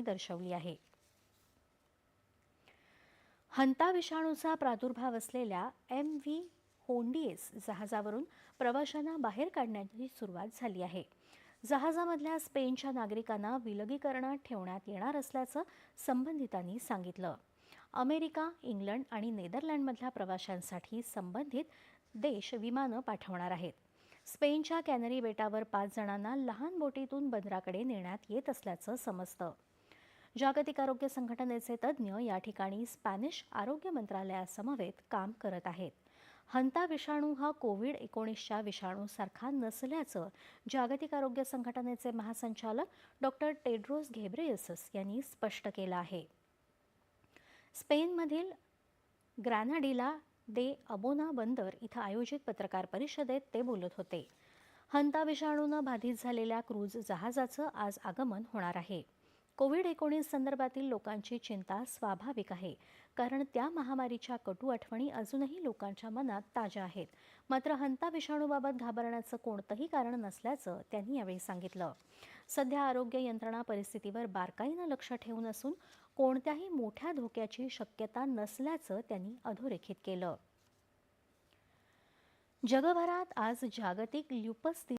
दर्शवली आहे. हंता विषाणूचा प्रादुर्भाव असलेल्या MV होंडिएस जहाजावरून प्रवाशांना बाहेर काढण्याची सुरुवात झाली आहे. जहाजामधल्या स्पेनच्या नागरिकांना विलगीकरणात ठेवण्यात येणार असल्याचं संबंधितांनी सांगितलं. अमेरिका, इंग्लंड आणि नेदरलँडमधल्या प्रवाशांसाठी संबंधित देश विमानं पाठवणार आहेत. स्पेनच्या कॅनरी बेटावर 5 जणांना लहान बोटीतून बंदराकडे नेण्यात येत असल्याचं समजतं. जागतिक आरोग्य संघटनेचे तज्ज्ञ या ठिकाणी स्पॅनिश आरोग्य मंत्रालयासमवेत काम करत आहेत. हंता विषाणू हा कोविड-19च्या विषाणूसारखा नसल्याचं जागतिक आरोग्य संघटनेचे महासंचालक डॉक्टर टेड्रोस घेब्रेयेसस यांनी स्पष्ट केलं आहे. स्पेनमधील ग्रॅनाडिला दे अबोना बंदर इथं आयोजित पत्रकार परिषदेत ते बोलत होते. हंता विषाणूनं बाधित झालेल्या क्रूझ जहाजाचं आज आगमन होणार आहे. कोविड-19 संदर्भातील लोकांची चिंता स्वाभाविक आहे, कारण त्या महामारीच्या कटू आठवणी अजूनही लोकांच्या मनात ताज्या आहेत. मात्र हंता विषाणूबाबत घाबरण्याचं कोणतंही कारण नसल्याचं त्यांनी यावेळी सांगितलं. सध्या आरोग्य यंत्रणा परिस्थितीवर बारकाईनं लक्ष ठेवून असून कोणत्याही मोठ्या धोक्याची शक्यता नसल्याचं त्यांनी अधोरेखित केलं. जगभरात आज जागतिक ल्युपस